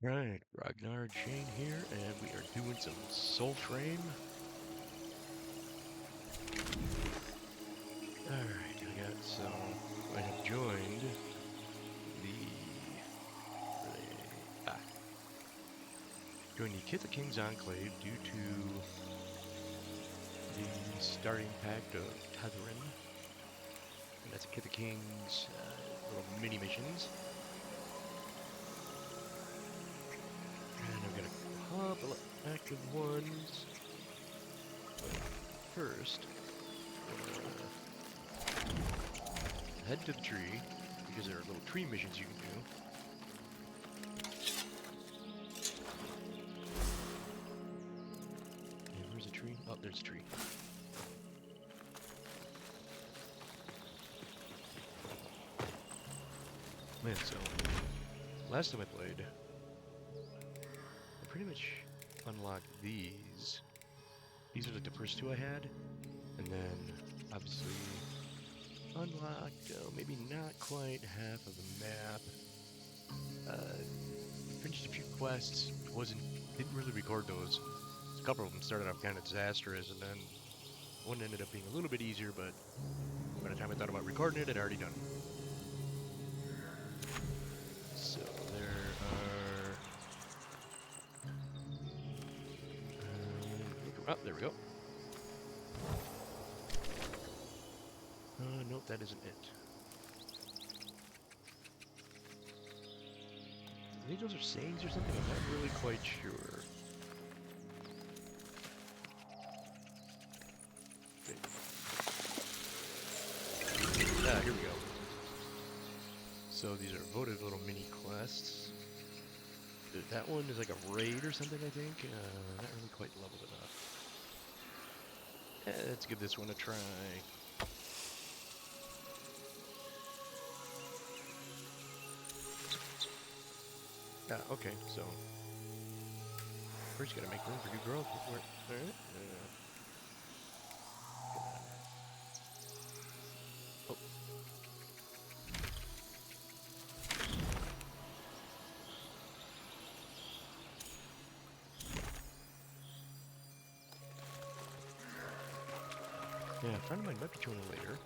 Right, Ragnar Shane here, and we are doing some Soulframe. Alright, I have joined the, joined the Kith the King's Enclave due to the starting pact of Tetherin, and that's a Kith the King's little mini missions. And I'm gonna pop active ones, but first, head to the tree, because there are little tree missions you can do. And where's the tree? Oh, there's a tree. Man, so, last time I played, I pretty much unlocked these. These are like the first two I had, and then, obviously, unlocked, maybe not quite half of the map. Finished a few quests, didn't really record those. A couple of them started off kind of disastrous, and then one ended up being a little bit easier, but by the time I thought about recording it, I'd already done. So there are... oh, there we go. Nope, that isn't it. I think those are sayings or something, I'm not really quite sure. Okay. Ah, here we go. So these are voted little mini quests. That one is like a raid or something, I think. Not really quite leveled enough. Let's give this one a try. Okay, so first gotta make room for new growth. Alright. Oh. Yeah, a friend of mine might be joining later.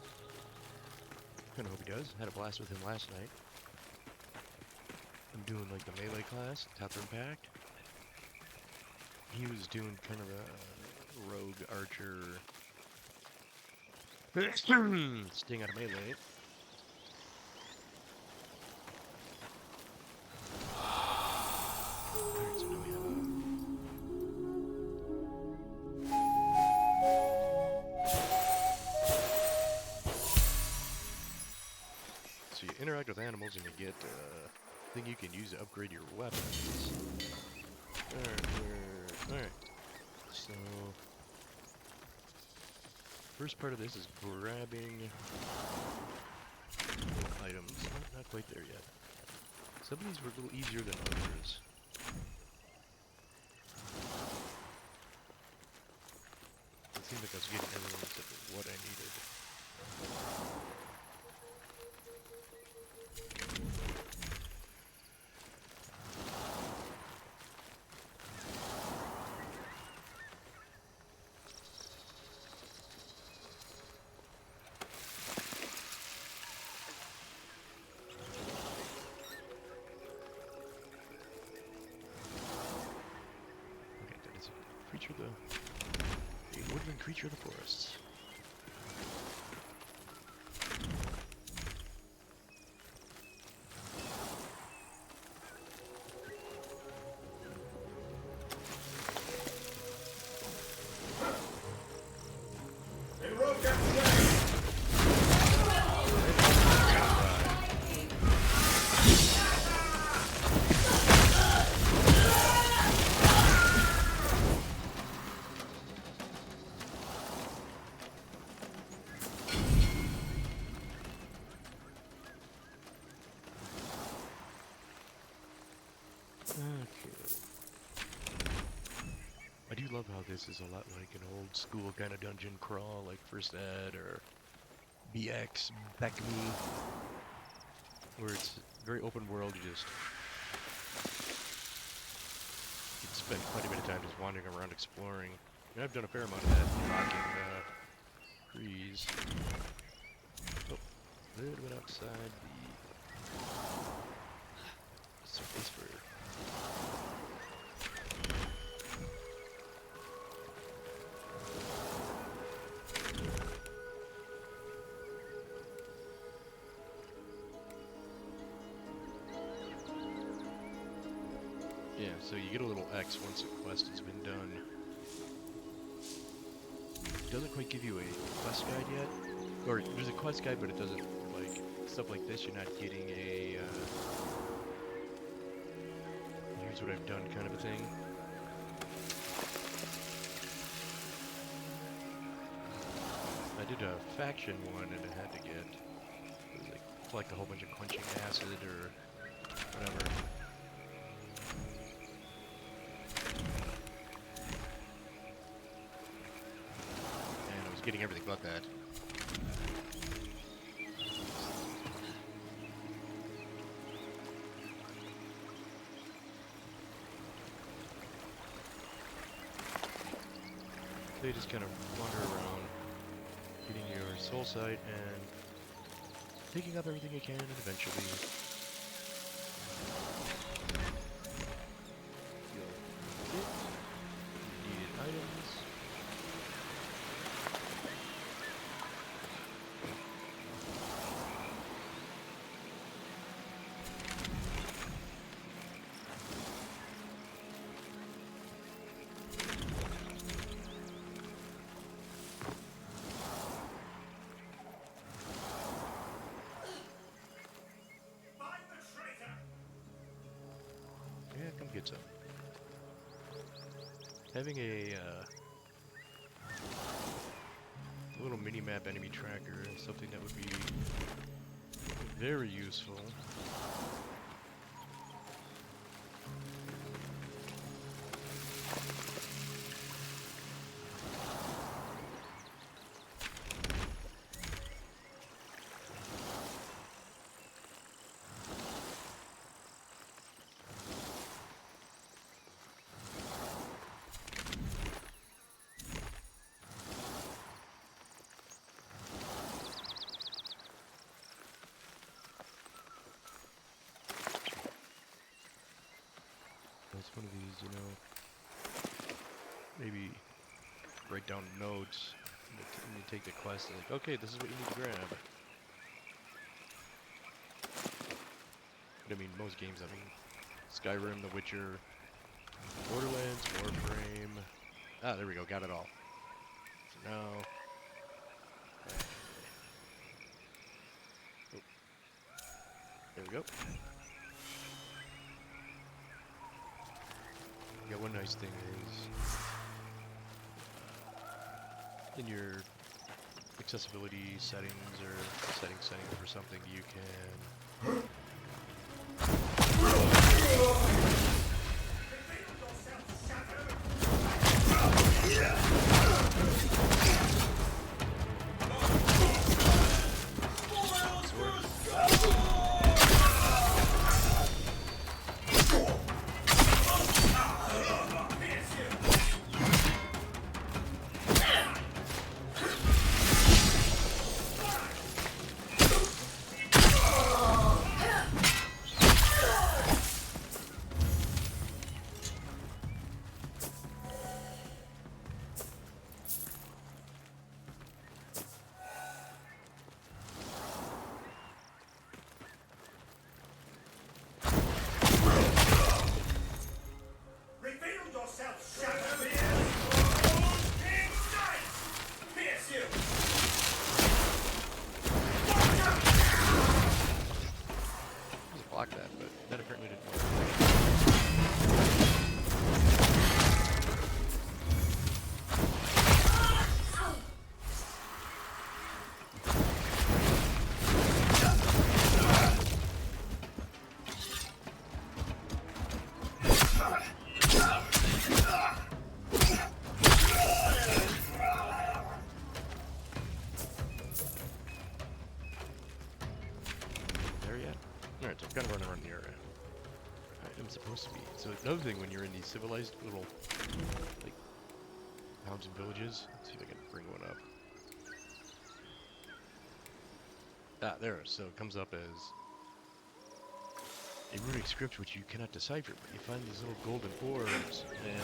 Kinda hope he does. Had a blast with him last night. I'm doing like the melee class, Tetherin Pact. He was doing kind of a rogue archer staying out of melee. Alright, so now we have so you interact with animals and you get a thing you can use to upgrade your weapons. Alright. So first part of this is grabbing items. Not quite there yet. Some of these were a little easier than others. It seemed like I was getting everything except for what I needed. A woodland creature of the forests. I do love how this is a lot like an old school kind of dungeon crawl, like First Ed or BX, Back Me, where it's very open world. You just spent quite a bit of time just wandering around exploring. And I've done a fair amount of that, rocking trees. Oh, a little bit outside the surface for. Yeah, so you get a little X once a quest has been done. It doesn't quite give you a quest guide yet. Or there's a quest guide, but it doesn't, like, stuff like this, you're not getting a, here's what I've done kind of a thing. I did a faction one and it had to get, it was like, collect a whole bunch of quenching acid or whatever. Getting everything but that. So you just kind of wander around, getting your soul sight and picking up everything you can, and eventually you'll get needed items. Come get some. Having a little mini-map enemy tracker is something that would be very useful. It's one of these, you know, maybe write down notes and you take the quest and like, okay, this is what you need to grab. But I mean, most games, I mean, Skyrim, The Witcher, Borderlands, Warframe. Ah, there we go, got it all. So now, oh, there we go. Yeah, one nice thing is, in your accessibility settings or settings for something, you can I'm supposed to be. So another thing, when you're in these civilized little, like, towns and villages, let's see if I can bring one up. Ah, there. So it comes up as a runic script which you cannot decipher, but you find these little golden orbs and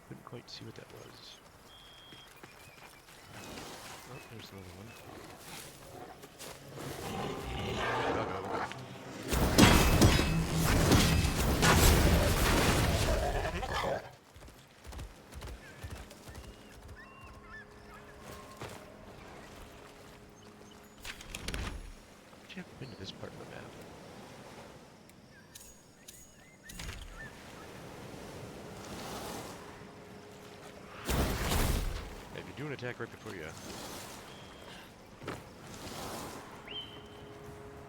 couldn't quite see what that was. Oh, there's another one. I haven't been to this part of the map. If you do an attack right before you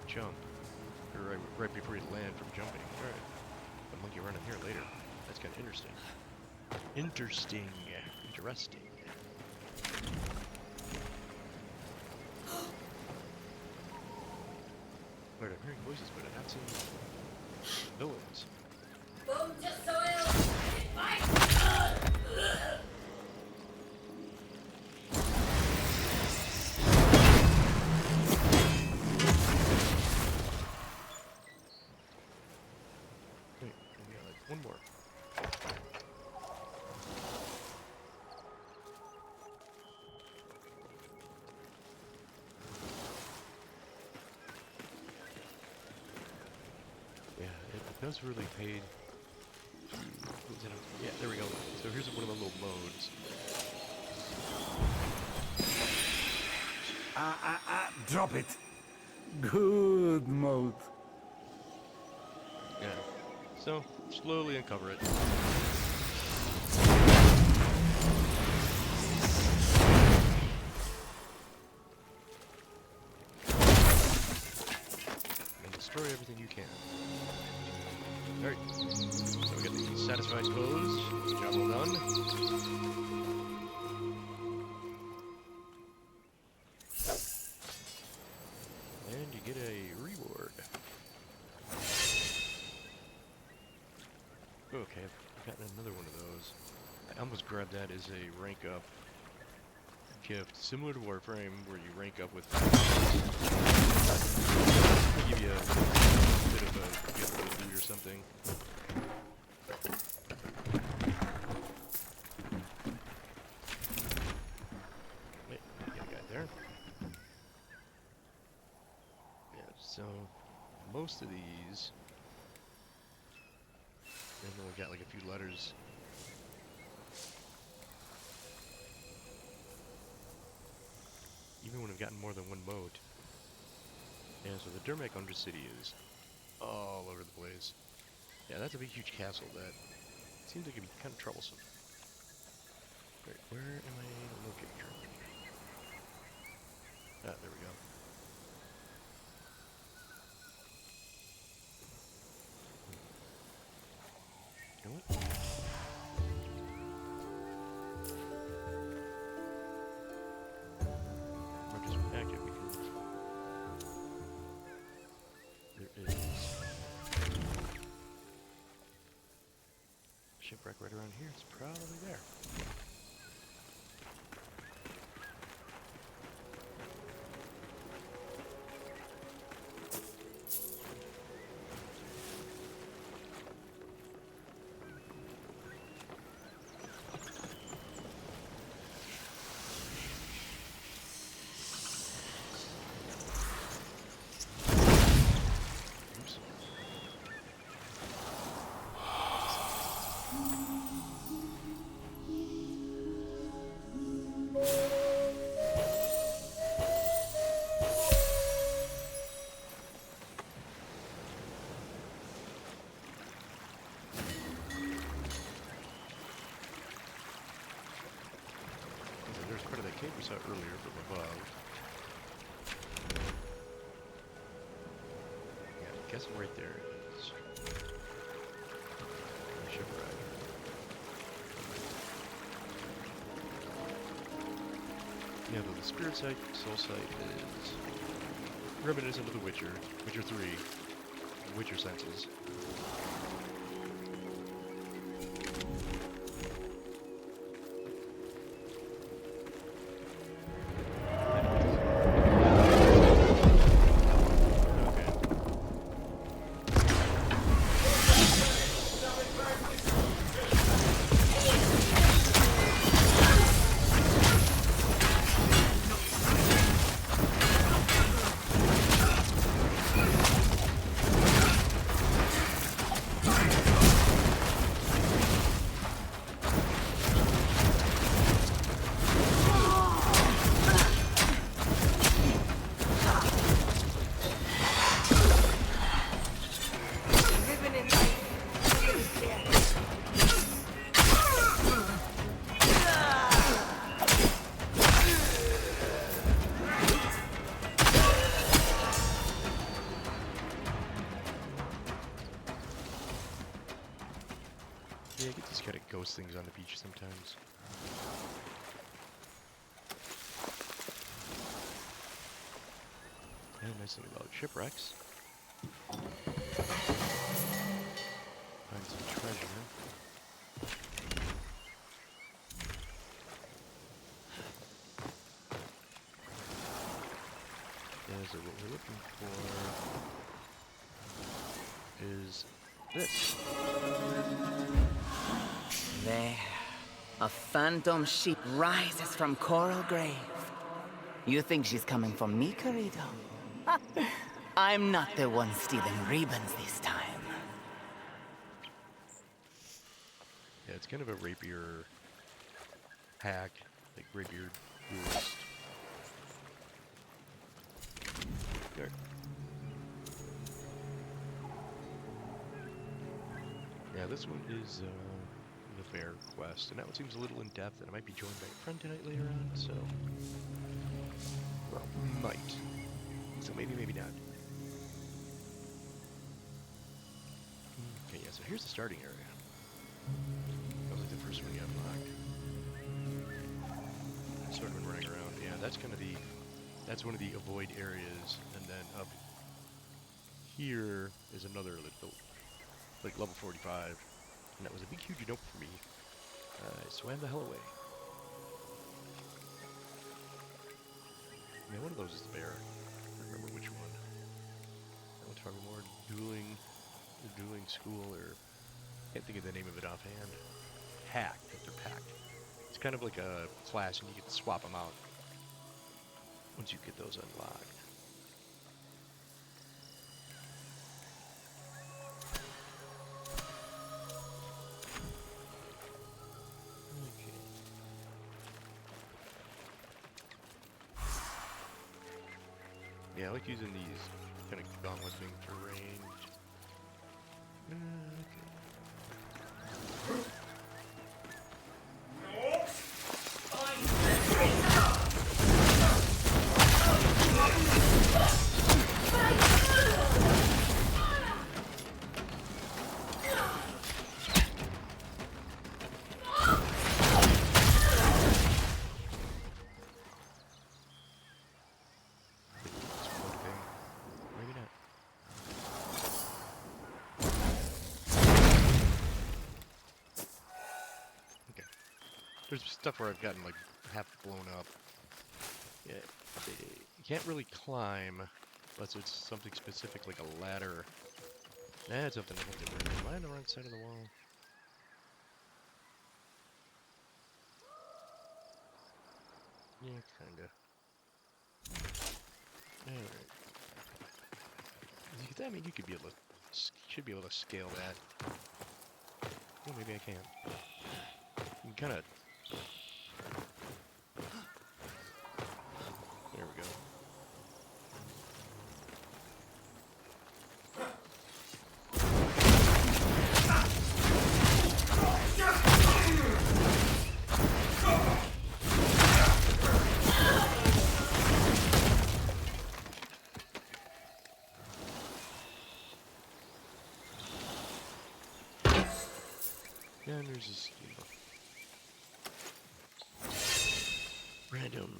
jump, or right before you land from jumping, alright. The monkey running here later. That's kind of interesting. Interesting. Wait, I'm hearing voices, but I'm not seeing villains. Boom to soil! Fight! Wait, we got like one more. Does really pay to, yeah, there we go. So here's one of the little modes. Drop it. Good mode. Yeah. So slowly uncover it. And destroy everything you can. Alright, so we got the satisfied pose. Job well done. And you get a reward. Okay, I've gotten another one of those. I almost grabbed that as a rank up gift, similar to Warframe, where you rank up with give you a bit of a gift of loot or something. Wait, got a guy there. Yeah, so most of these, and then we got like a few letters. Even when I've gotten more than one mode. Yeah, so the Dermak Undercity is all over the place. Yeah, that's a big, huge castle that seems like it can be kind of troublesome. Wait, where am I located currently? Ah, there we go. You know what? I'll just active because there is shipwreck right around here. It's probably there. front of that cave we saw earlier from above. Yeah, I guess right there it is. Shipwreck. Yeah, though the spirit sight, soul sight is reminiscent of The Witcher, Witcher 3, Witcher senses. Yeah, I get these kind of ghost things on the beach sometimes. And a nice thing about shipwrecks. Find some treasure. Yeah, so what we're looking for is this. There, a phantom sheep rises from Coral Grave. You think she's coming for me, Corrido? I'm not the one stealing ribbons this time. Yeah, it's kind of a rapier hack, like rapier duelist. There. Yeah, this one is the fair quest, and that one seems a little in depth, and I might be joined by a friend tonight later on, so well, might. So maybe, maybe not. Okay, yeah, so here's the starting area. That was like the first one you unlocked. Sort of been running around. Yeah, that's gonna be, that's one of the avoid areas, and then up here is another like level 45, and that was a big huge nope for me. I swam the hell away. Yeah, one of those is the bear. I don't remember which one. That one's probably more dueling school, or can't think of the name of it offhand. Pact, they're pact. It's kind of like a class, and you get to swap them out once you get those unlocked. Yeah, I like using these kind of gauntlet things for ranged. There's stuff where I've gotten like half blown up. Yeah, you can't really climb unless it's something specific like a ladder. That's something different. Am I on the right side of the wall? Yeah, kinda. Alright. I mean, you could be able to, should be able to scale that. Oh, maybe I can. You can kinda. There we go. there's just, random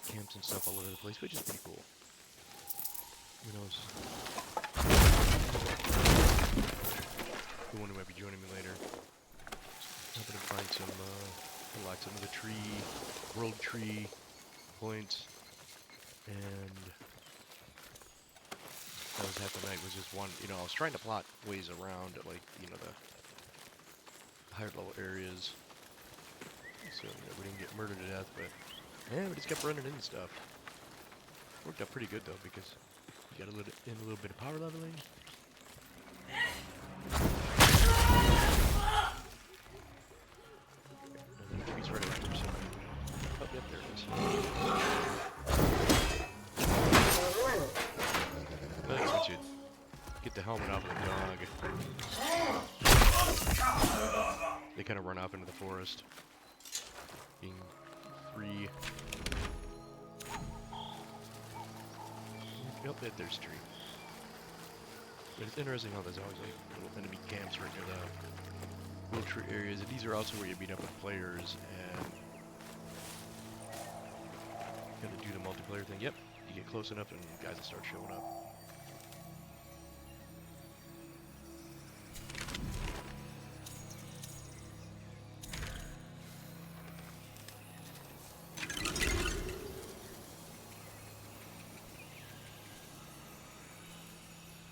camps and stuff all over the place, which is pretty cool. Who knows? The one who might be joining me later. Hoping to find some, unlock some of the world tree points, and that was half the night, was just one, I was trying to plot ways around, like, the higher level areas, so we didn't get murdered to death, but, yeah, we just kept running into stuff. Worked out pretty good, though, because you got a little bit of power leveling. And then trees right around here, so, oh, yep, there it is. That's what you get the helmet off of the dog. They kind of run off into the forest, being free. Yep, there's a tree. But it's interesting how there's always like little enemy camps right near the world tree areas, and these are also where you meet up with players and gotta do the multiplayer thing. Yep, you get close enough and guys will start showing up.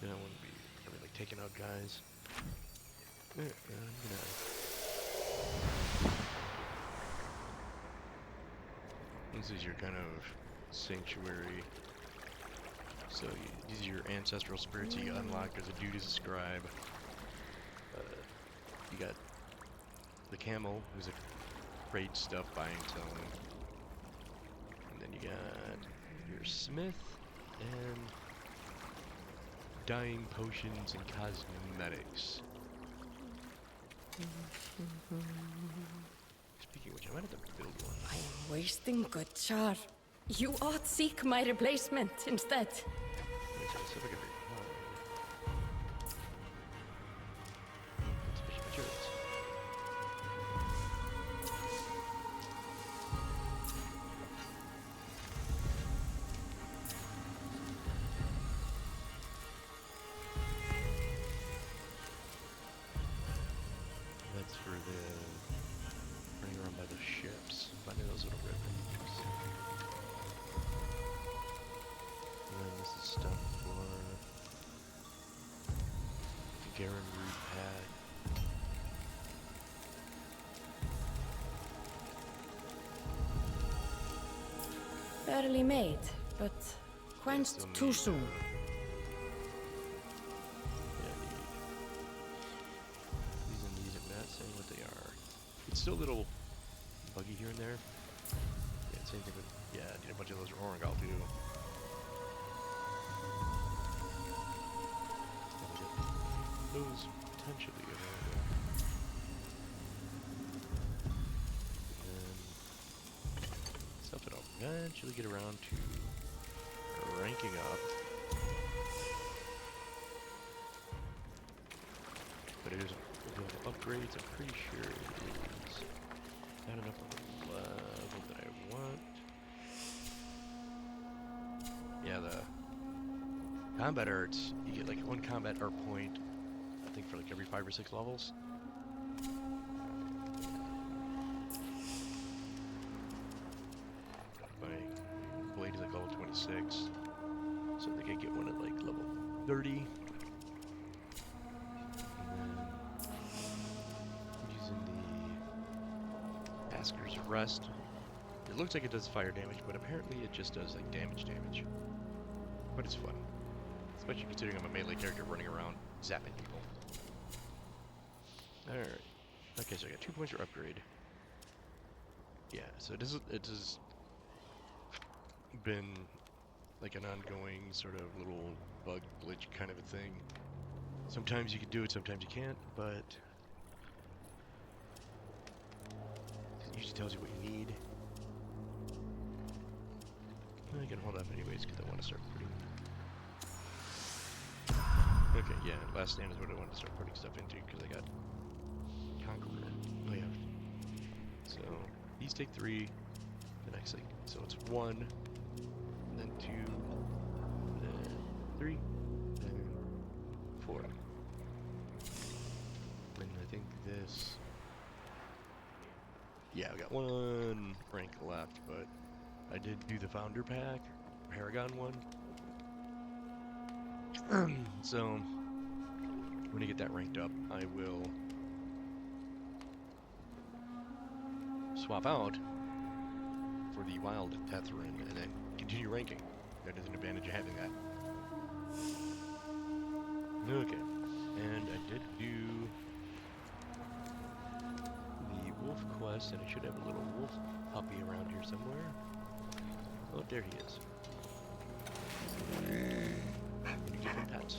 I wouldn't be like taking out guys. This is your kind of sanctuary. So these are your ancestral spirits you unlock. There's a dude as a scribe. You got the camel, who's a trade stuff buying and selling. And then you got your smith and dyeing potions and cosmetics. Speaking of which, I might have to build one. I'm wasting good char. You ought seek my replacement instead. Specific Insufficient materials. That's for the running around by the ships, finding those little red things. And then this is stuff for the Garen Root pad. Barely made, but quenched too soon. These and these, I'm not saying what they are. It's still a little buggy here and there. Yeah, same thing with, yeah, I need a bunch of those Orangal too. Those potentially available. And stuff that I'll eventually get around to ranking up. But it is upgrades, I'm pretty sure it is not enough of the level that I want. Yeah, the combat arts, you get like one combat art point, I think for like every 5 or 6 levels. My blade is like level 26, so I think I get one at like level 30. Asker's Rest. It looks like it does fire damage, but apparently it just does like damage. But it's fun. Especially considering I'm a melee character running around zapping people. Alright. Okay, so I got 2 points for upgrade. Yeah, so it has been like an ongoing sort of little bug glitch kind of a thing. Sometimes you can do it, sometimes you can't, but it usually tells you what you need. I can hold up anyways because I want to start putting. Okay, yeah, last stand is what I wanted to start putting stuff into because I got Conqueror. So these take 3, the next thing. So it's 1, then 2, then 3, then 4. And I think this... Yeah, we got 1 rank left, but I did do the Founder Pack, Paragon one. So when I get that ranked up, I will swap out for the Wild Tetherin and then continue ranking. That is an advantage of having that. Okay, and I did do the wolf quest, and I should have a little wolf puppy around here somewhere. Oh, there he is. You give him pets.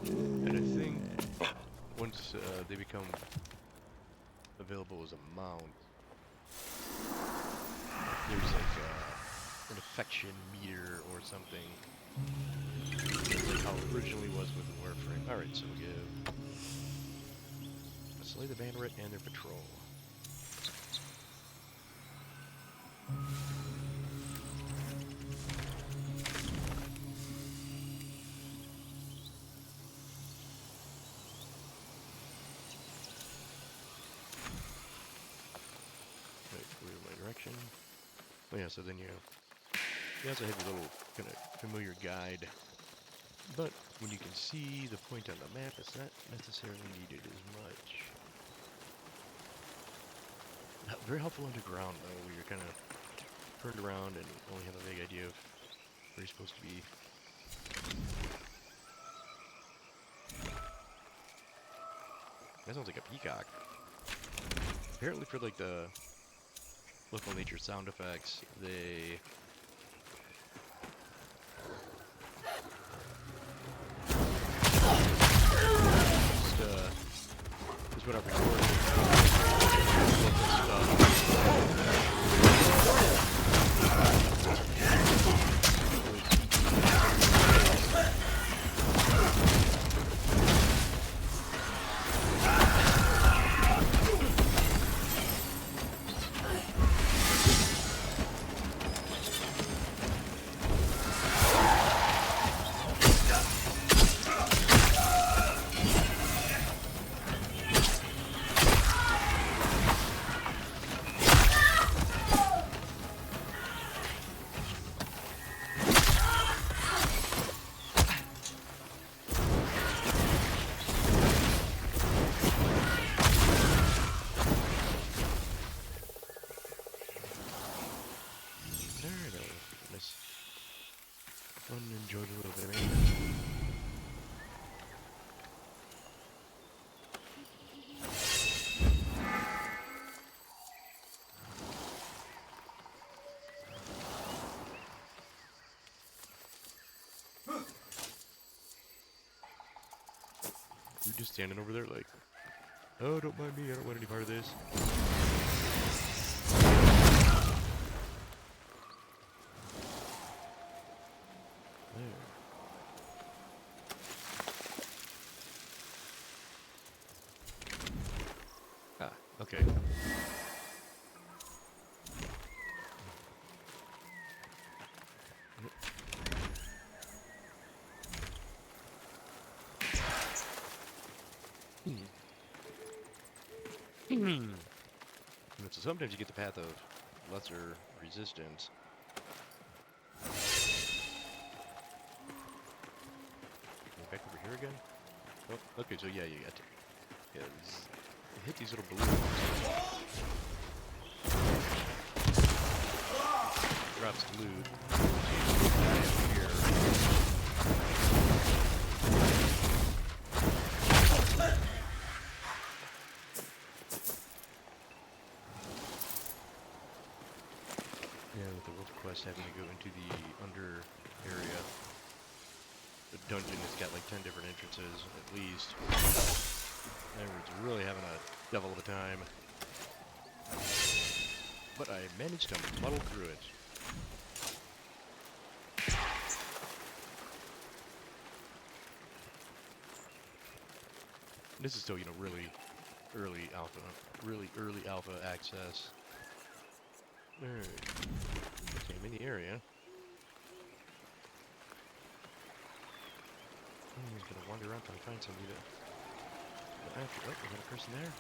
And I think once they become available as a mount, there's like an affection meter or something. It's like how it originally was with the Warframe. Alright, so we give slay the Bannerit and their patrol. Oh yeah, so then you also have your little kind of familiar guide, but when you can see the point on the map, it's not necessarily needed as much. Very helpful underground though, where you're kind of turned around and only have a vague idea of where you're supposed to be. That sounds like a peacock. Apparently for like the local nature sound effects, they just what I've recorded. Enjoyed a little bit of it. You're just standing over there like, oh, don't mind me, I don't want any part of this. Okay. So sometimes you get the path of lesser resistance. Back over here again? Oh, okay, so yeah, you got to hit these little balloons. Drops loot. Here. Yeah, with the wolf quest having to go into the under area. The dungeon has got like 10 different entrances at least. Everyone's really having a devil of a time. But I managed to muddle through it. This is still, you know, really early alpha, really early alpha access. Alright. Okay, I'm in the area. I'm just gonna wander around till I find somebody to go after. Oh, we got a person there.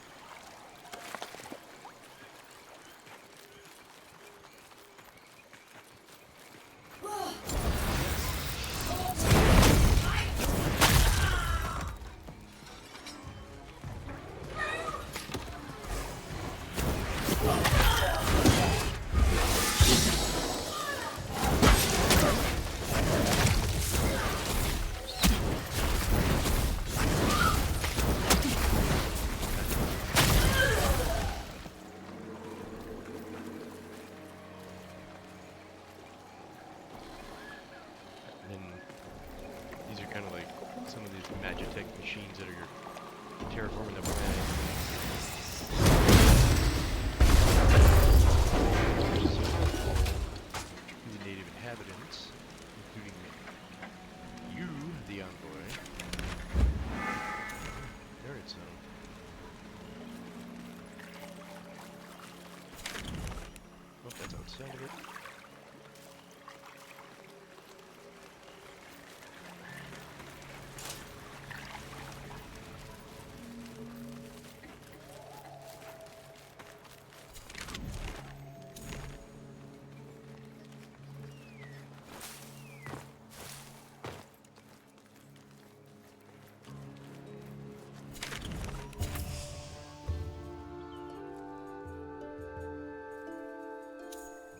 And these are kind of like some of these Magitech machines that are terraforming the planet. To the native inhabitants, including you, the Envoy. Alright, so. Oh, that's outside of it.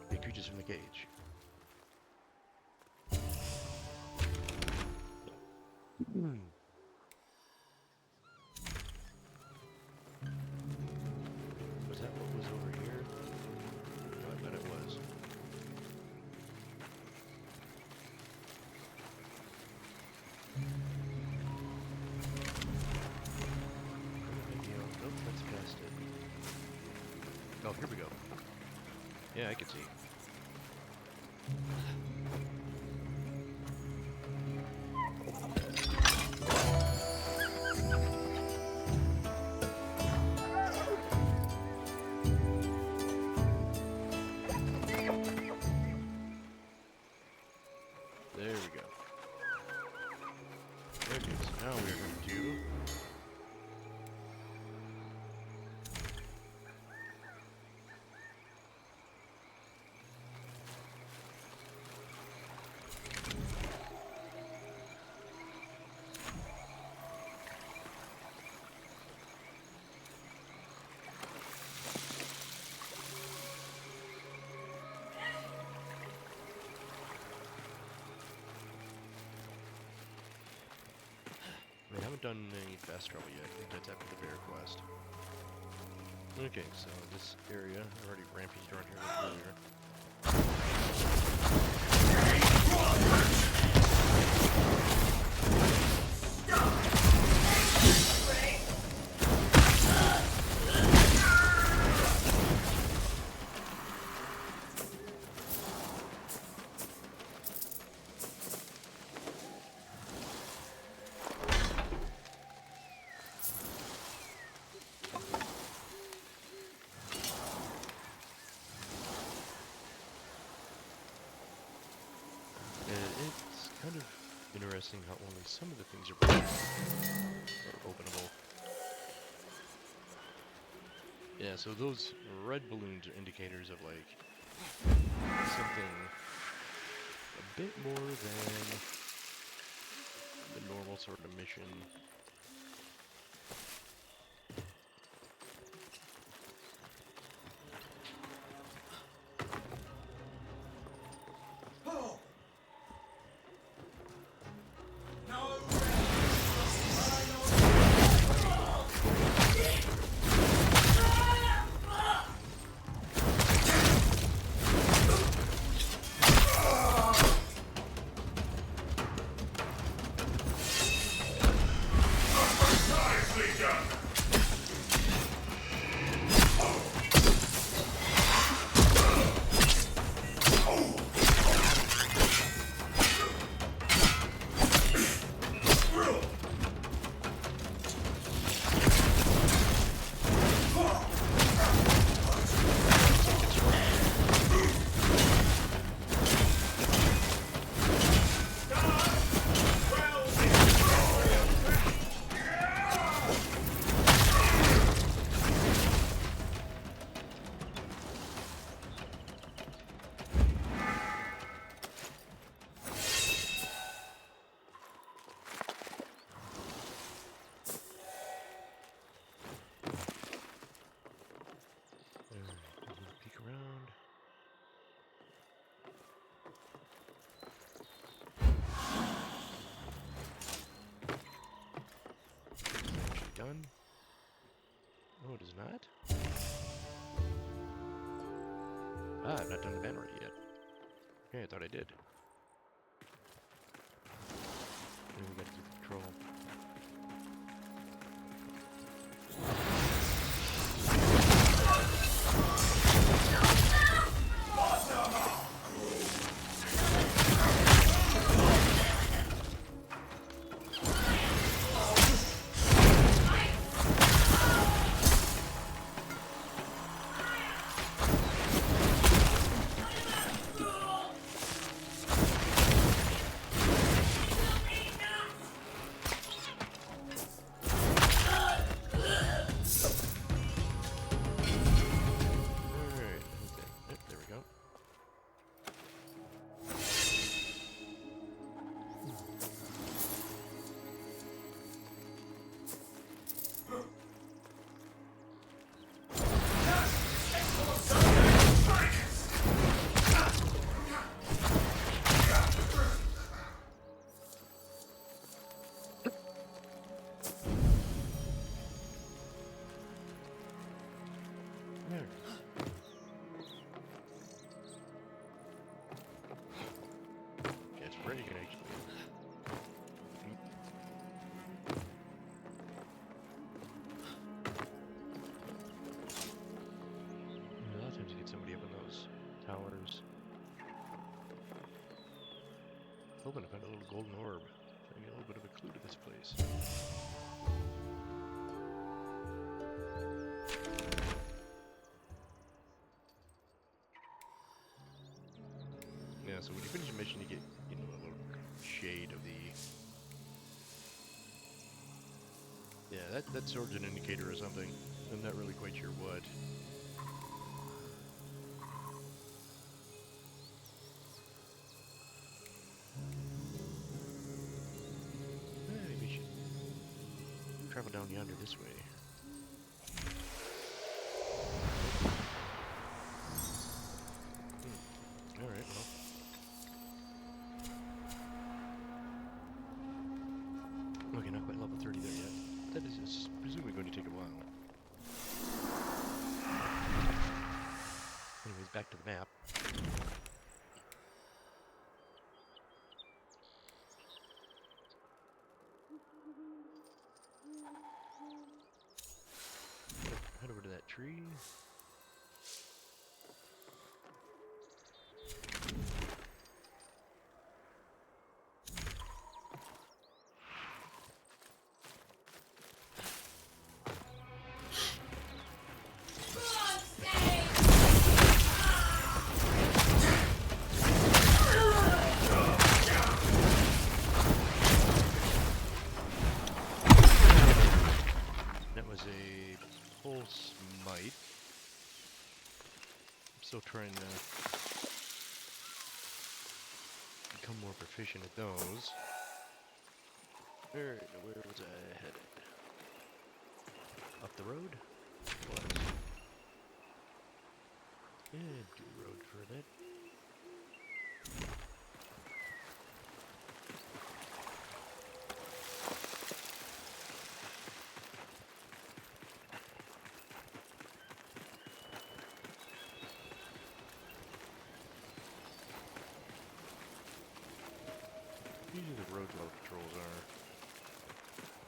Big creatures from the cage. Was that what was over here? No, I bet it was. Nope, that's past it. Oh, here we go. Yeah, I can see. There we go. Okay, so now we're going to do... I haven't done any fast travel yet. I think that's after the bear quest. Okay, so this area, I already rampaged around here earlier. It's kind of interesting how only some of the things are openable. Yeah, so those red balloons are indicators of like something a bit more than the normal sort of mission. Ah, I've not done the banner yet. Okay, I thought I did. Then we gotta do the control. Pretty good, actually. A lot of times you get somebody up in those towers. Hoping to find a little golden orb. Find a little bit of a clue to this place. Yeah, so when you finish a mission, you get, you know, a little shade of the... Yeah, that sword's an indicator or something. I'm not really quite sure what. Maybe we should travel down yonder this way. Alright, well. Okay, not quite level 30 there yet. That is presumably going to take a while. Anyways, back to the map. Head over to that tree. Still trying to become more proficient at those. Alright, where was I headed? Up the road? Was. Yeah, do the road for a bit. Usually the road level controls are.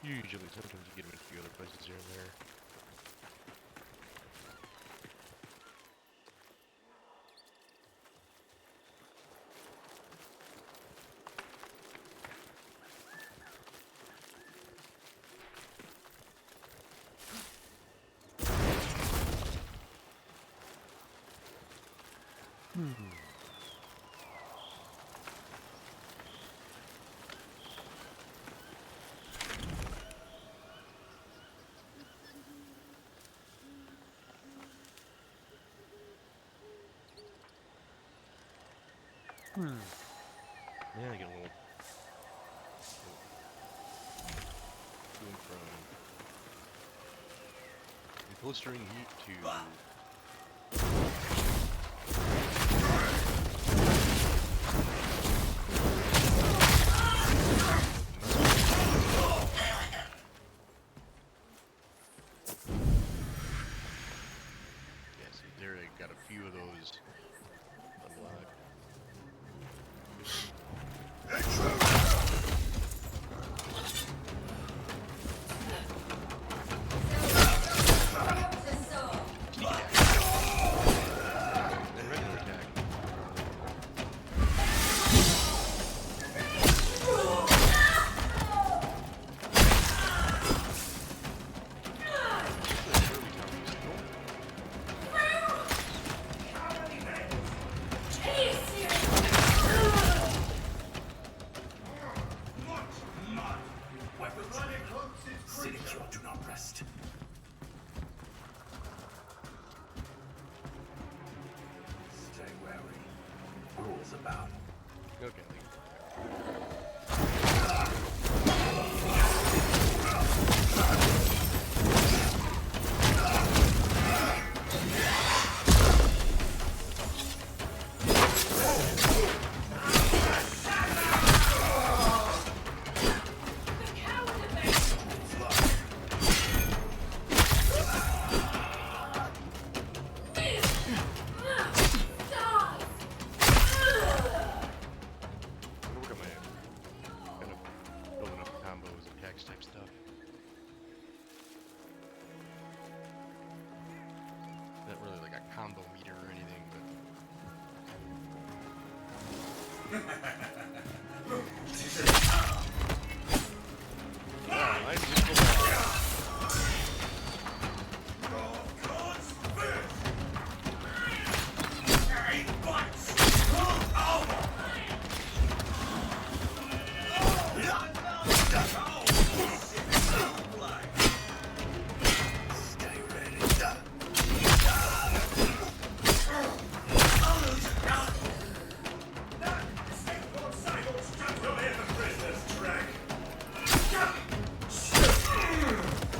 Usually, sometimes you get them in a few other places here and there. Yeah, I get a little going from blistering heat to yeah, see there I got a few of those about. Okay. Work on my kind of building up combos, attacks type stuff. Not really like a combo meter or anything, but I just go back.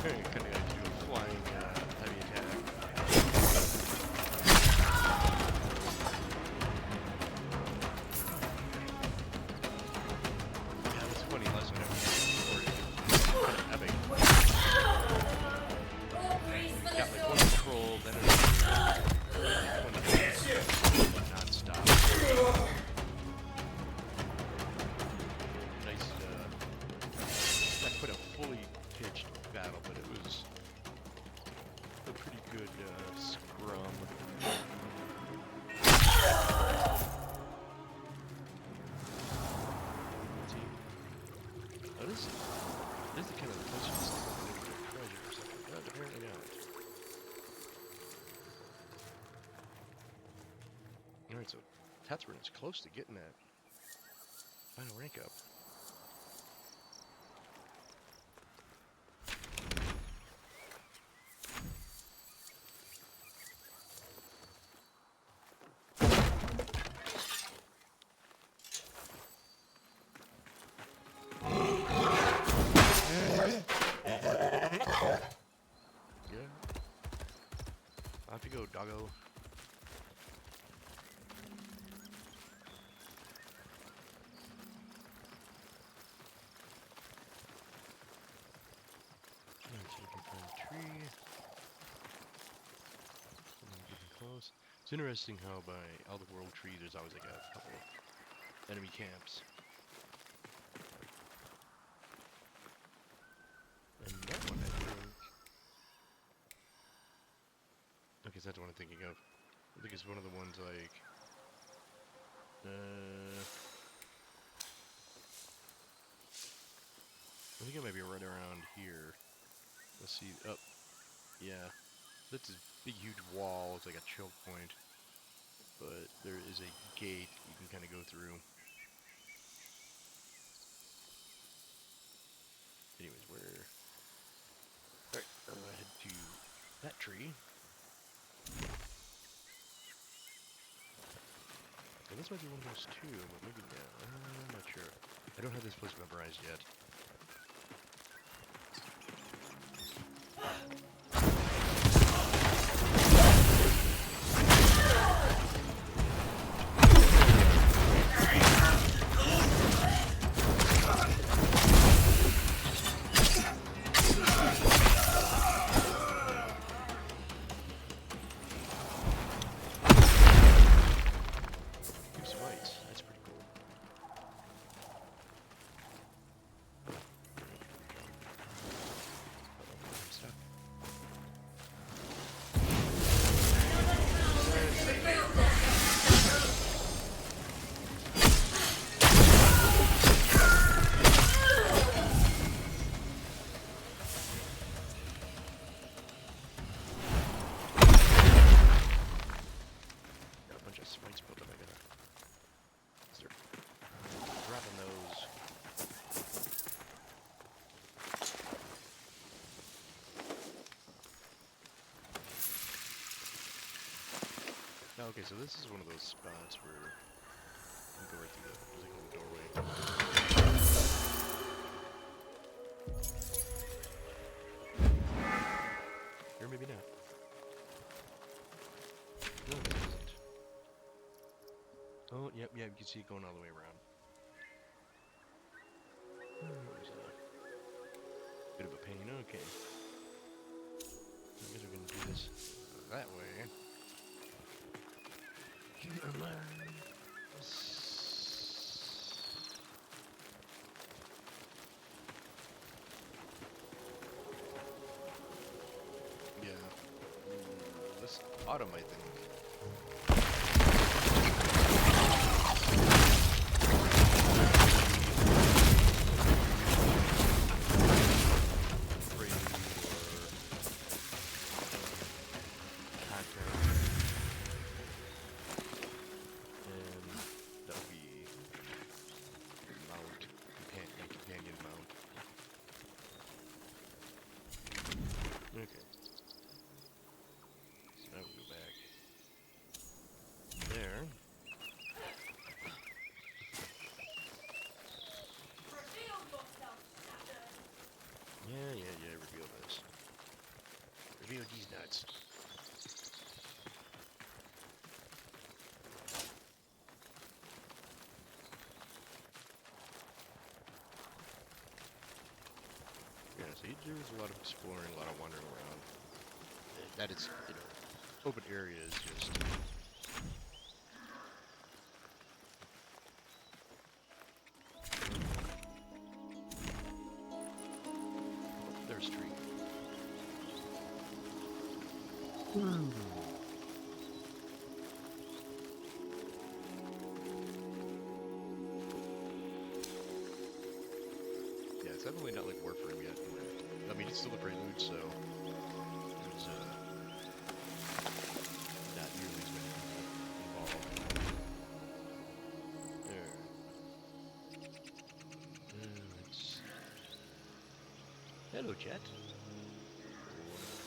Kind of got to do a flying heavy attack. Yeah, it's funny. Last night I was recording. Kind of epic. Got like one control, then one non-stop. Nice. Not quite a fully pitched battle, but it was a pretty good scrum. See? Oh, this is the kind of place you just think of a treasure or something. But apparently not. Alright, so Tatsburn is close to getting that final rank up. Yeah. Off you go, doggo. Alright, so we can find a tree. Someone getting close. It's interesting how by Elder World Tree there's always like a couple enemy camps. And that one, I think... Okay, so that's the one I'm thinking of. I think it's one of the ones like... I think it might be right around here. Let's see. Oh, yeah. That's this big, huge wall. It's like a choke point. But there is a gate you can kind of go through. Anyways, where... Alright, I'm gonna head to that tree. And this might be one of those too, but maybe not. I'm not sure. I don't have this place memorized yet. Keeps fights. That's pretty cool. I'm stuck. Got a bunch of sprites built up. I gotta start dropping those. Okay, so this is one of those spots where can go right through the, there's like a little doorway. Or maybe not. No, it isn't. Oh, yep, yeah, you can see it going all the way around. There's a bit of a pain, okay. I guess we're gonna do this that way. Yeah. This autumn, I think. Okay. So now we go back there. Yeah, reveal this. Reveal these nuts. Yeah, so there's a lot of exploring, a lot of wandering around. That is, you know, open area is just... There's a tree. Yeah, it's definitely not like Warframe yet. I mean, it's still a prelude, so there's not nearly as many people involved. There. Let's see. Hello, chat.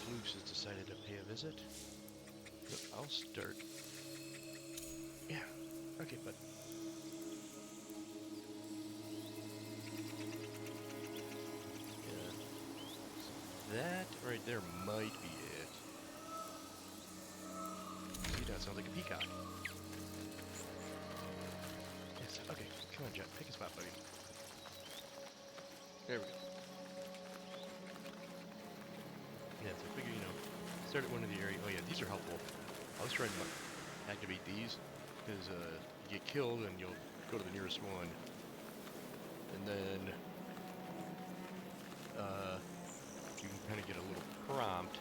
Flukes has decided to pay a visit. Look, I'll start. Yeah. Okay, bud. That right there might be it. See, that sounds like a peacock. Yes, okay, come on, Jet, pick a spot, buddy. There we go. Yeah, so I figure, you know, start at one of the area. Oh yeah, these are helpful. I was trying to activate these, because you get killed and you'll go to the nearest one. And then, you can kind of get a little prompt,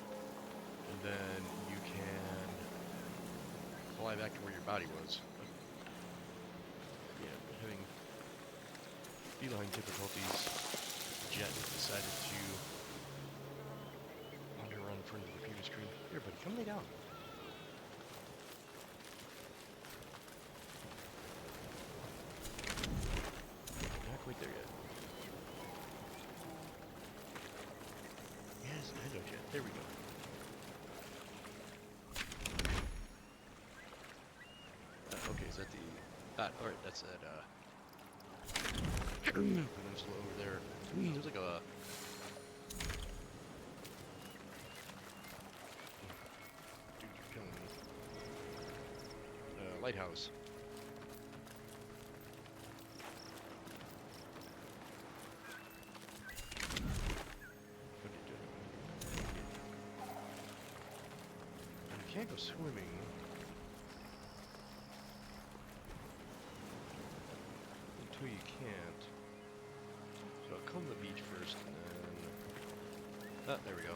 and then you can fly back to where your body was. But, yeah, but having beeline difficulties, Jet has decided to wander around in front of the computer screen. Here, buddy, come lay down. Not quite there yet. Yes, I know, Jet. There we go. Okay, is that the... alright, that's that, peninsula over there. There's like a... Dude, you're killing me. Lighthouse. You can't go swimming. Until you can't. So I'll come to the beach first and then... there we go.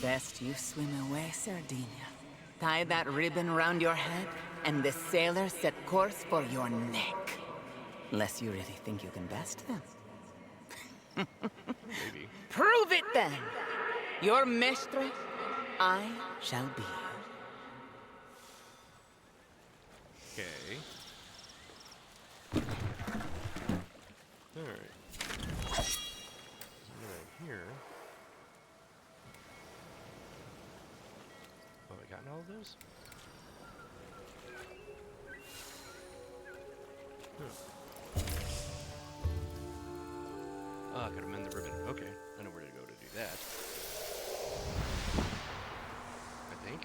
Best you swim away, Sardinia. Tie that ribbon round your head, and the sailors set course for your neck. Unless you really think you can best them. Maybe. Prove it then! Your mestre, I shall be. Okay. Alright. Right here. Oh, I gotten all of those? Ah, I gotta mend the ribbon. Okay. I know where to go to do that. I think.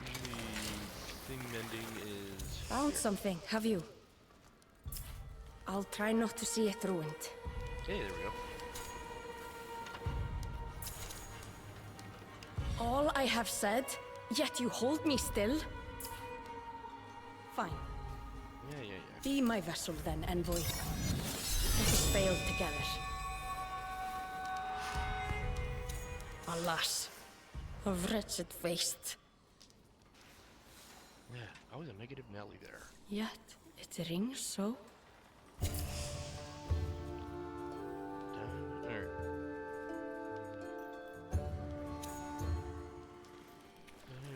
Usually, thing mending is... Found something, have you? I'll try not to see it ruined. Hey, there we go. All I have said, yet you hold me still? Fine. Yeah. Be my vessel then, Envoy. Let us fail together. Alas, a wretched waste. Yeah, I was a negative Nelly there. Yet it rings so. Alright.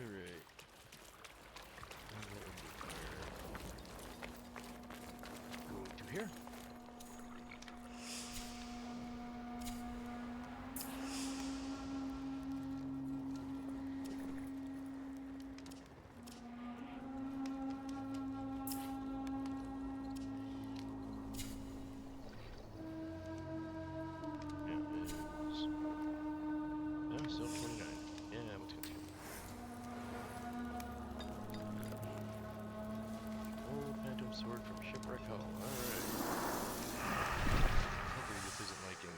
Alright. Going to here. Still 29. Yeah, let's continue. Old phantom sword from Shipwreck Hall. Alright. Hopefully this isn't like in...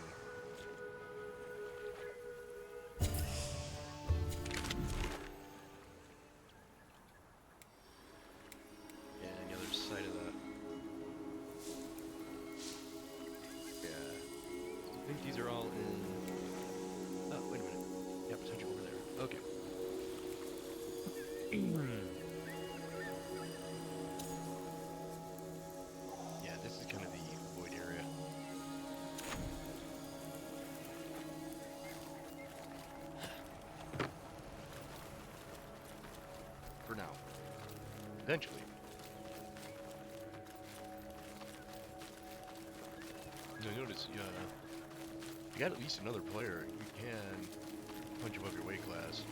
Yeah, the other side of that. Yeah. I think these are all in... Oh, wait a minute. Yeah, potential over there. Okay. Yeah, this is kind of the void area. For now. Eventually. Now notice, you got at least another player. You can punch above your weight class.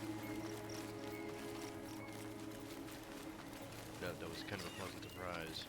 That was kind of a pleasant surprise.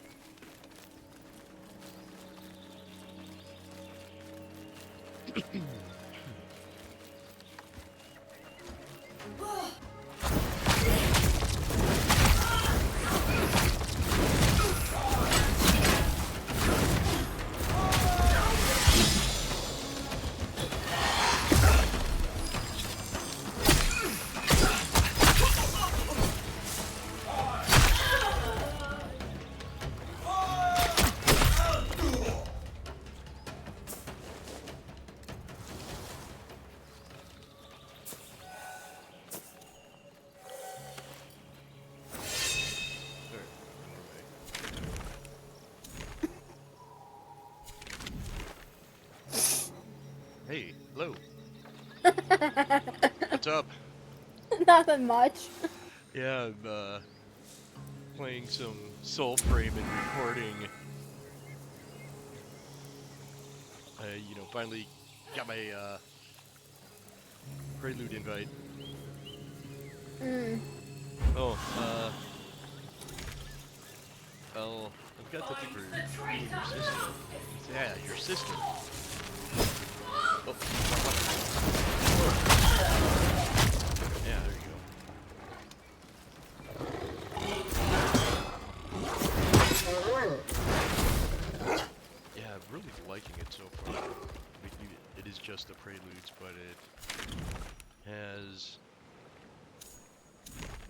Hey, hello. What's up? Nothing much. Yeah, I'm playing some Soulframe and recording. You know, finally got my Prelude invite. Oh, well, I've got something for you and your sister. Yeah, your sister. Oh, yeah, there you go. Yeah, I'm really liking it so far. It is just the preludes, but it has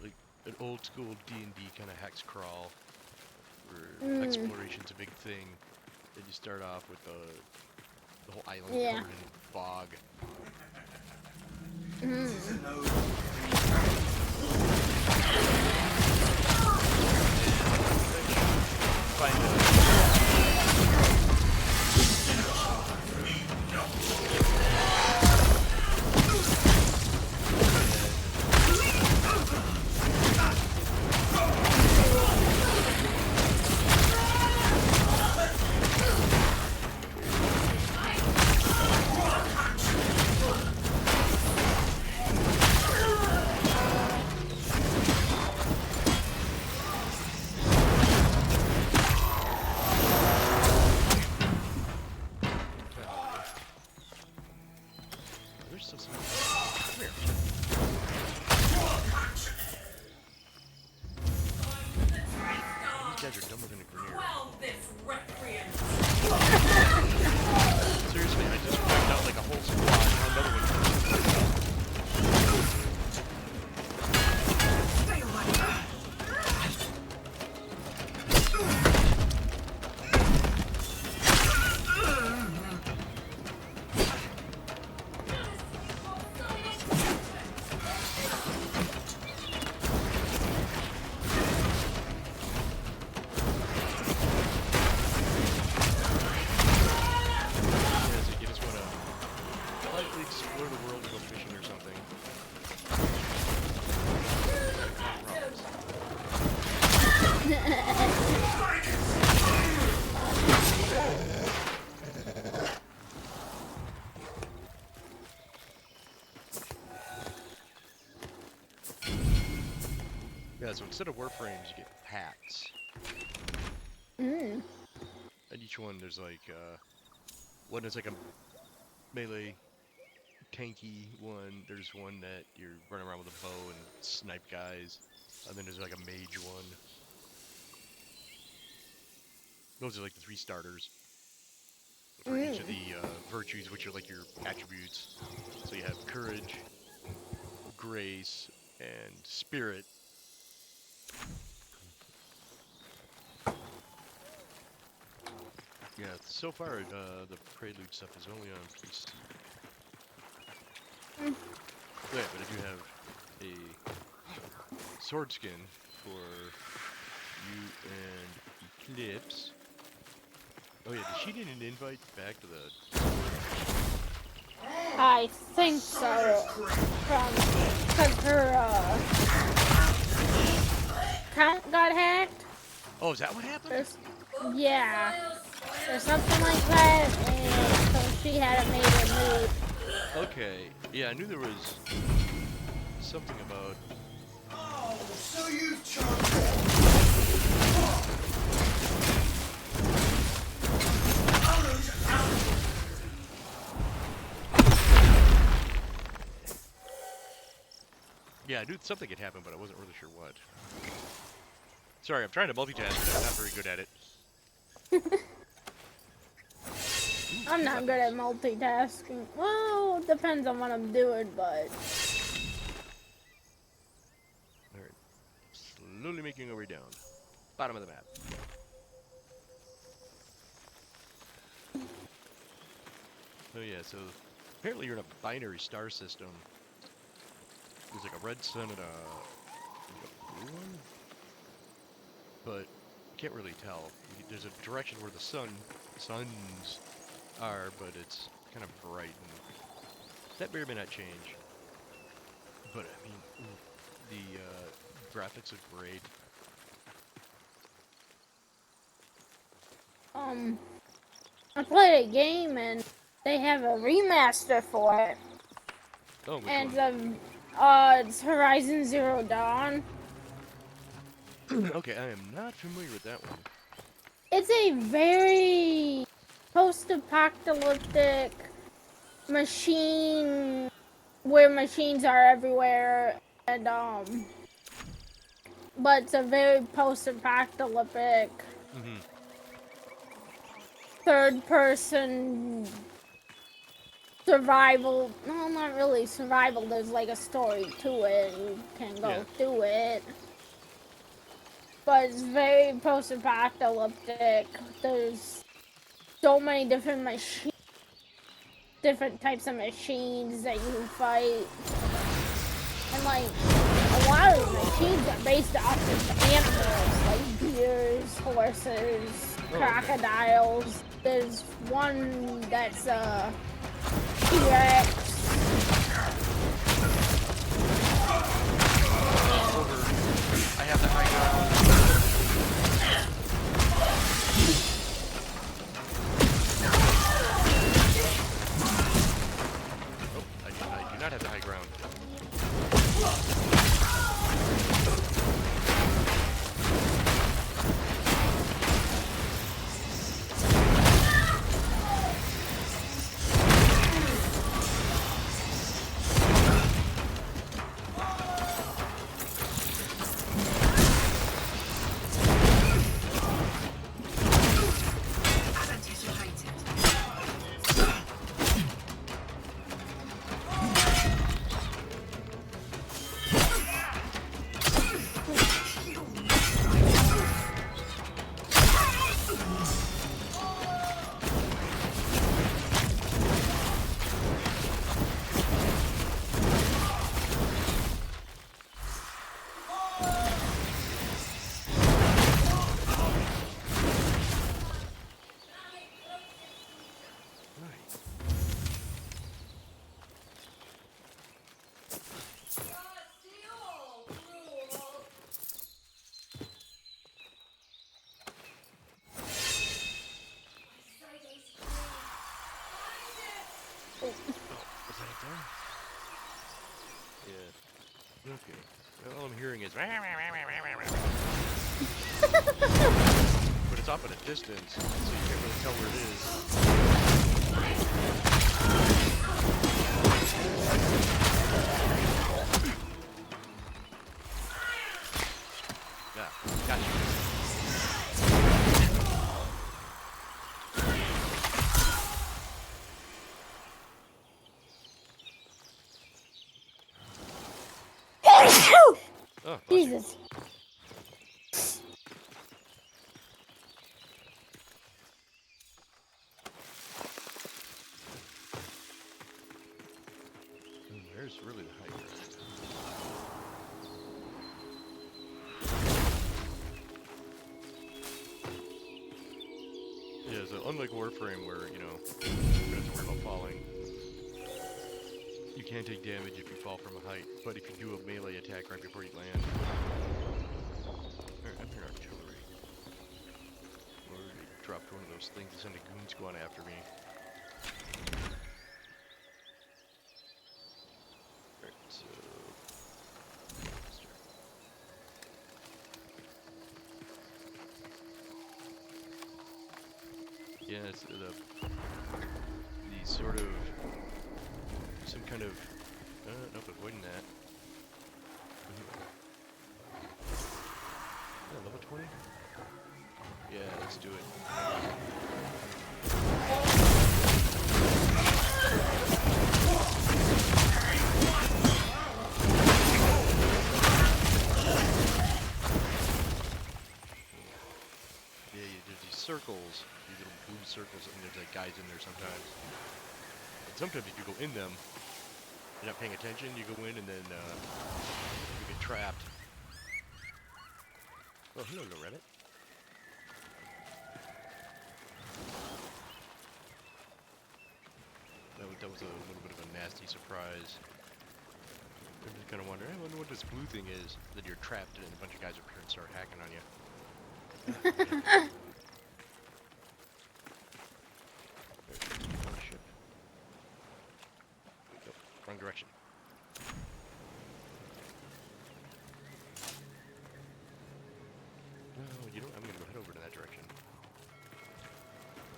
like an old school D&D kind of hex crawl, where exploration's a big thing. Then you start off with the whole island Yeah. covered in fog. Find there's still some. Come here. These guys are dumber than a grenade. Seriously, I just wiped out like a whole squad. Now another one. You just want to slightly explore the world, go fishing or something. Yeah, so instead of warframes, you get pacts. Mm. And each one, there's like, one is like a melee, tanky one. There's one that you're running around with a bow and snipe guys. And then there's like a mage one. Those are like the 3 starters for each of the virtues, which are like your attributes. So you have courage, grace, and spirit. Yeah, so far the prelude stuff is only on PC. Yeah, but if you have a sword skin for you and Eclipse. Oh yeah, did she need an invite back to the... I think so. Because her account got hacked. Oh, is that what happened? Yeah. Or something like that. And so she had to make a move. Okay, yeah, I knew there was something about... Oh, so you've charged. Yeah, I knew something had happened, but I wasn't really sure what. Sorry, I'm trying to multitask, but I'm not very good at it. I'm not good at multitasking. Well, depends on what I'm doing, but... Alright. Slowly making our way down. Bottom of the map. Oh yeah, so apparently you're in a binary star system. There's like a red sun and a blue one? But you can't really tell. There's a direction where the suns are, but it's kind of bright, and that may or may not change. But I mean, the graphics look great. I played a game and they have a remaster for it. Oh, which And one? it's Horizon Zero Dawn. Okay, I am not familiar with that one. It's a very post-apocalyptic machine where machines are everywhere, and but it's a very post-apocalyptic third-person survival. No, not really survival. There's like a story to it. You can go through it. But it's very post-apocalyptic. There's so many different different types of machines that you can fight. And like, a lot of the machines are based off of animals, like deers, horses, crocodiles. There's one that's a T-Rex. I have the high ground. Oh, I do not have the high ground. Okay. Well, all I'm hearing is. But it's off at a distance, so you can't really tell where it is. Yeah, got you. Oh, Jesus. There's really the high ground. Yeah, so unlike Warframe where, you know, you don't have to worry about falling. You can take damage if you fall from a height, but if you do a melee attack right before you land. Alright, I'm hearing artillery. Already dropped one of those things to send a goon squad after me. Alright, so... Yeah, it's the sort of... some kind of... nope, avoiding that. Yeah, level 20? Yeah, let's do it. Yeah, there's these circles, these little blue circles, and there's like guys in there sometimes. And sometimes if you go in them, you're not paying attention, you go in and then you get trapped. Oh, hello, little rabbit. That was a little bit of a nasty surprise. I'm just kind of wondering, I wonder what this blue thing is. That you're trapped and a bunch of guys appear and start hacking on you. Ship. Nope, wrong direction. No, you don't. I'm gonna go head over to that direction.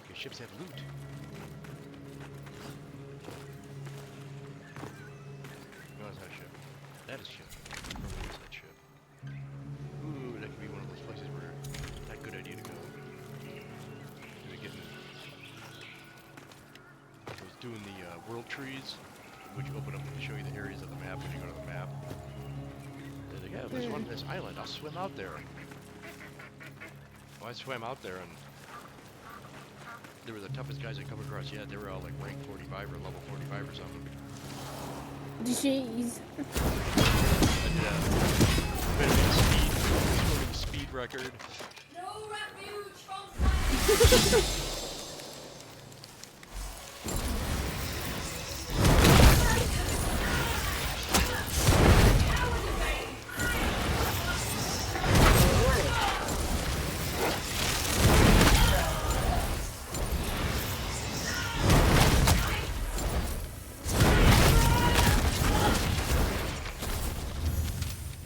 Okay, ships have loot. No, that's not a ship. That is a ship. Probably is that ship. Ooh, that could be one of those places where not a good idea to go. I was doing the world trees, which open up to show you the areas of the map when you go to the map. They're like, yeah, there's one on this island. I'll swim out there. Well, I swam out there and They were the toughest guys I come across yet. They were all like rank 45 or level 45 or something. Jeez. I did a bit of a speed record. No refuge from fire.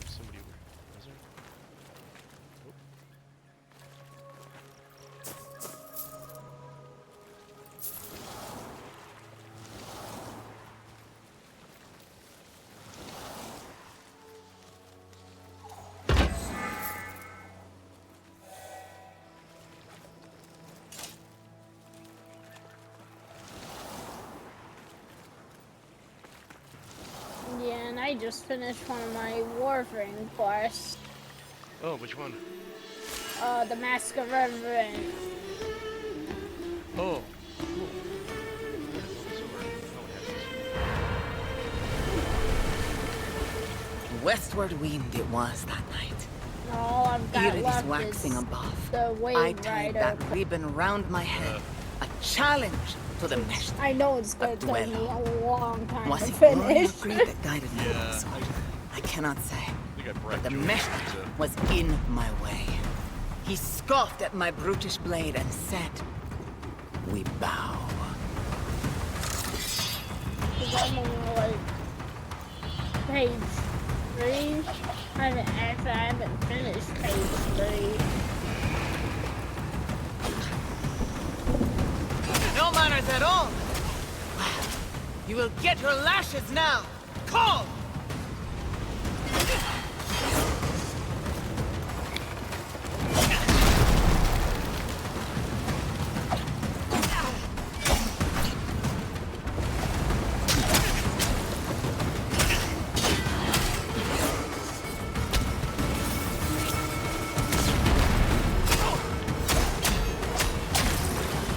Somebody over. Was there? Nope. Yeah, and I just finished one of my Warframe quests. Oh, which one? The Mask of Reverend. Oh, cool. Westward wind it was that night. All I've got Iridi's left waxing is above. the Wave I tied Rider. that ribbon round my head. A challenge to the mesh. I know it's gonna take me duello. a long time Was to it glory or finish. greed that guided me? Yeah. I cannot say. I think I But bragged the too much mesh pizza. was in my way. He scoffed at my brutish blade and said, "We bow." Because I'm on like page 3. I haven't finished page 3. No manners at all. Well, you will get your lashes now. Call!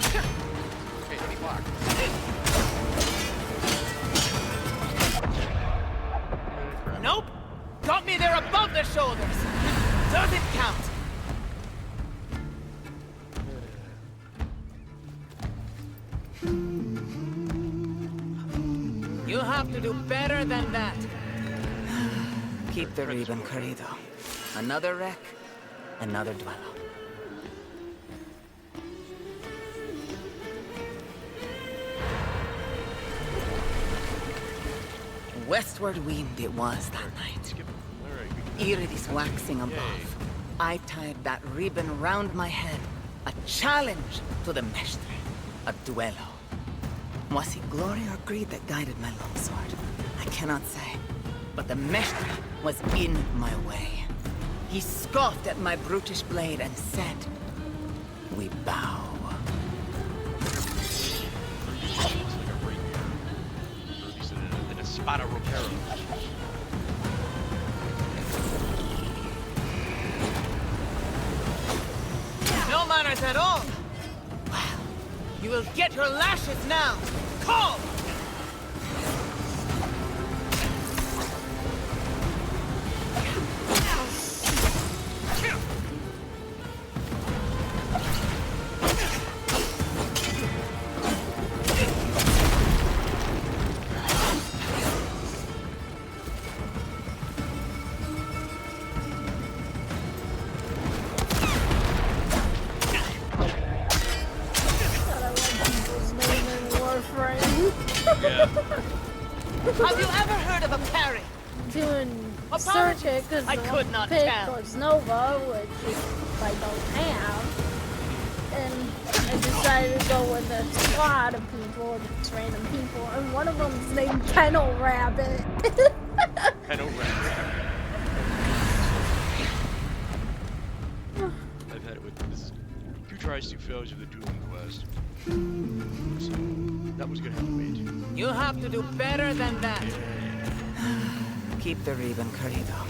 Okay, let me block. Nope. Got me there above the shoulders. Does it count? You have to do better than that. Keep the ribbon, querido. Another wreck, another duello. Westward wind it was that night. Skip it. All right. we can- Iridis waxing above. I tied that ribbon round my head. A challenge to the mestre. A duello. Was it glory or greed that guided my longsword? I cannot say. But the mestre was in my way. He scoffed at my brutish blade and said, "We bow." It's like a rapier. Or at least in a spada ropero. No manners at all. Well, you will get your lashes now. Call! God, I like people's name in Warframe. Yeah. Have you ever heard of a parry? Doing Apologies, circuit because I could not pick tell. was Nova, which I don't have. And I decided to go with a squad of people, just random people, and one of them's named Tenno Rabbit. I don't remember. I've had it with this. 2 tries, 2 fails of the dueling quest. So that was gonna have to wait. You have to do better than that. Keep the ribbon, querido.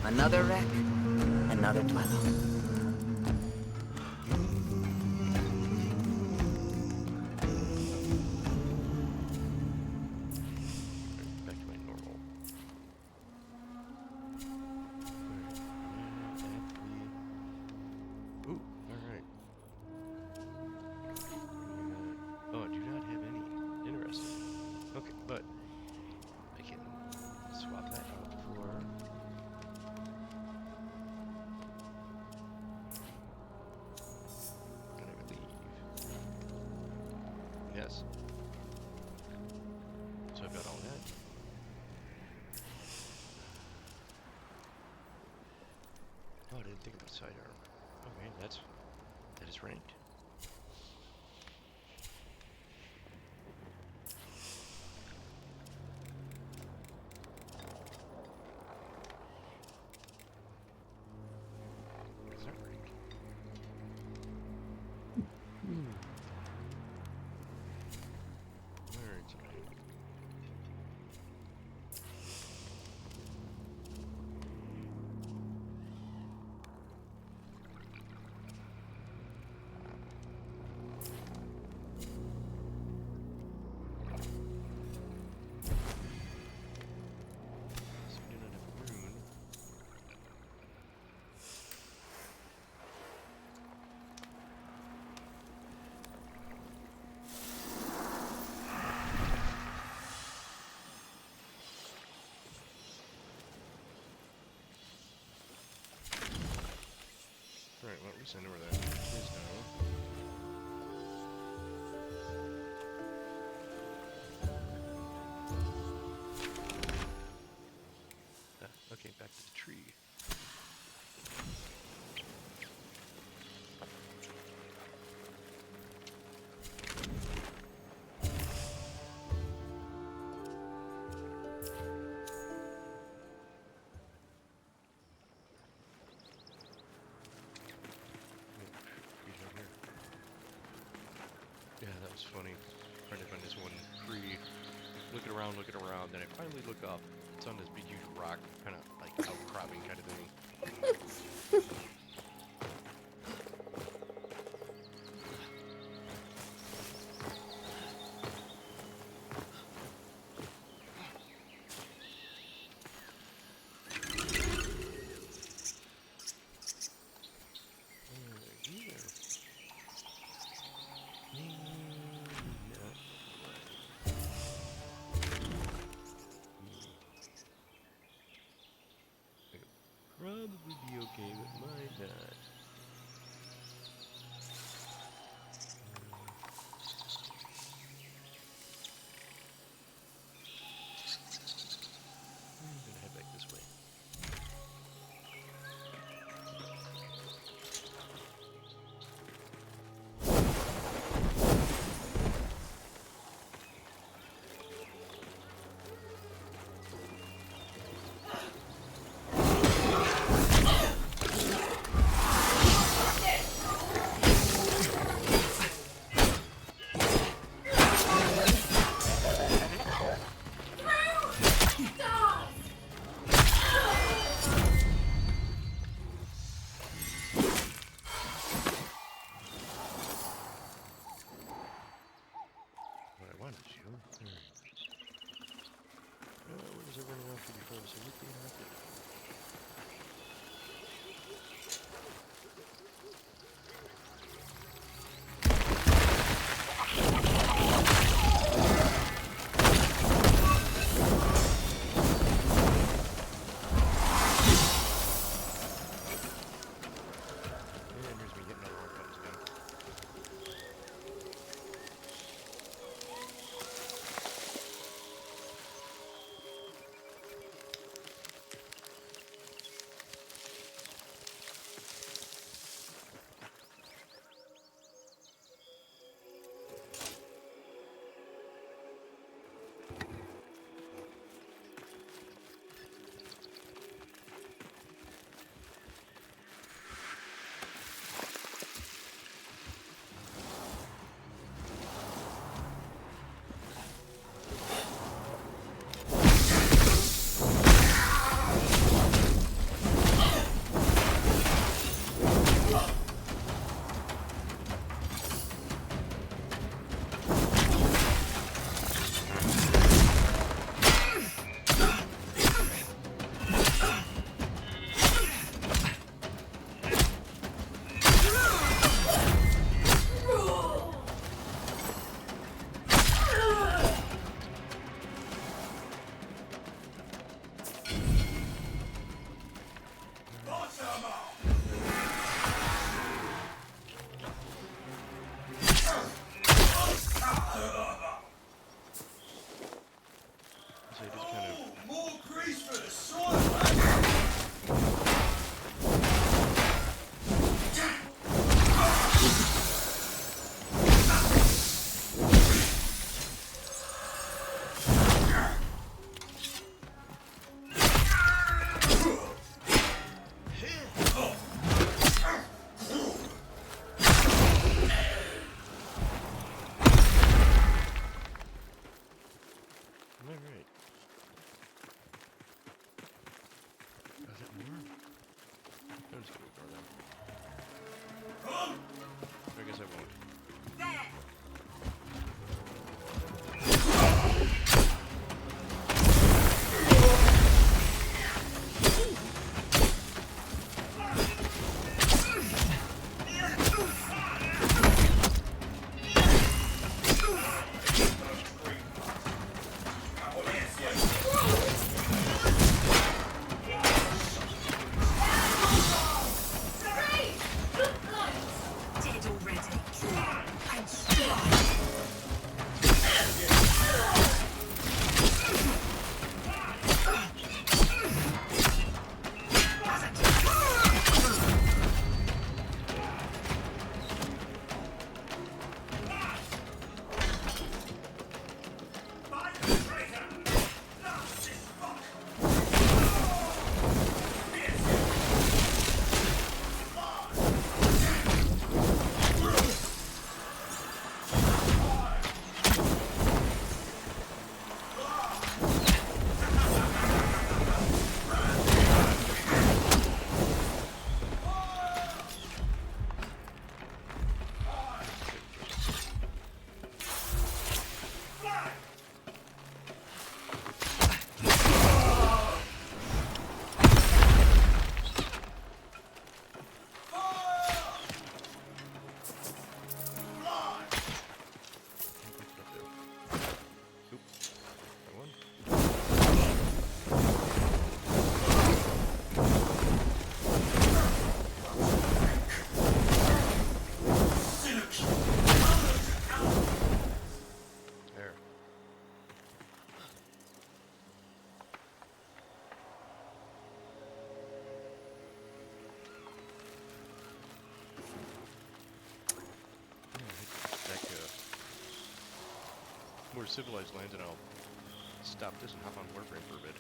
Another wreck, another duello. Oh, I didn't think about sidearm. Okay, that is ranked. Is that ranked? Alright, so so we do not have a rune. Alright, well, at least I know where that is now. Okay, back to the tree. Yeah, that was funny. Trying to find this one tree. Looking around, then I finally look up. It's on this big huge rock, kind of like outcropping kind of thing. Probably be okay, but might not. I'm gonna head back this way. What I wanted to. Where was I running off to before? So look behind it. And here's me hitting all the wrong buttons again. more civilized lands, and I'll stop this and hop on Warframe for a bit.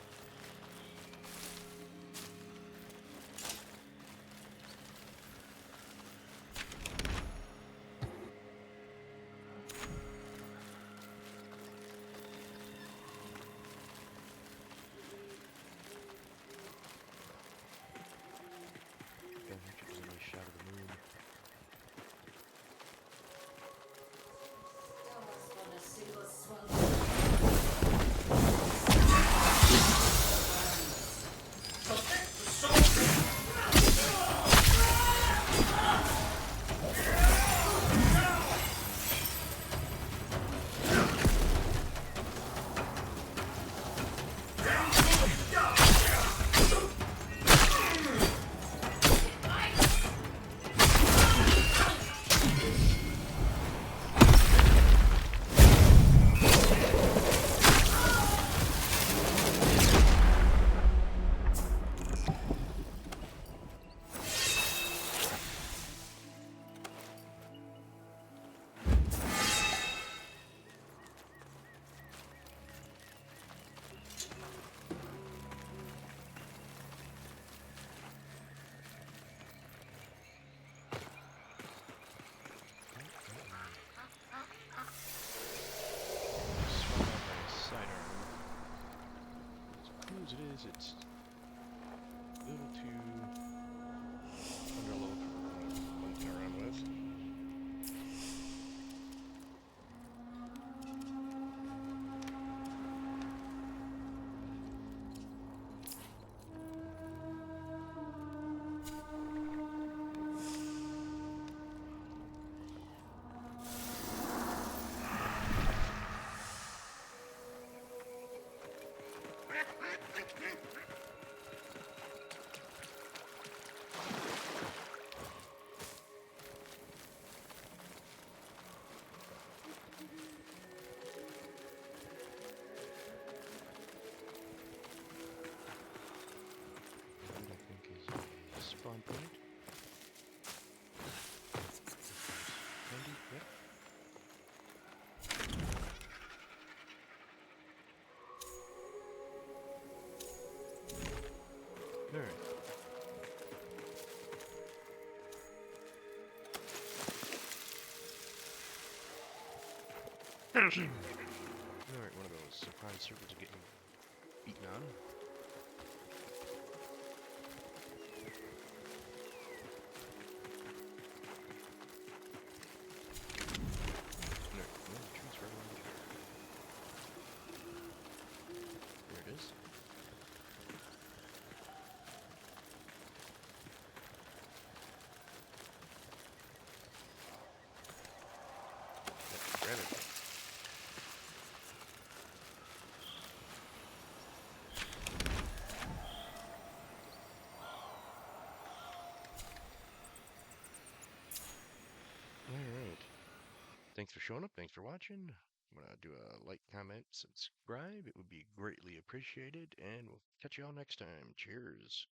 Okay, actually gives a nice shot of the moon. Swap out my sidearm. As cool as it is, it's a little too underleveled for monkeying around with. That I think is a spawn point. Handy, yep. Alright. Alright, one of those surprise circles are getting beaten on. Alright, well, the tree's right around here. There it is. Yep, grab it. Alright. Thanks for showing up. Thanks for watching. I'm going to do a like, comment, subscribe. It would be greatly appreciated. And we'll catch you all next time. Cheers.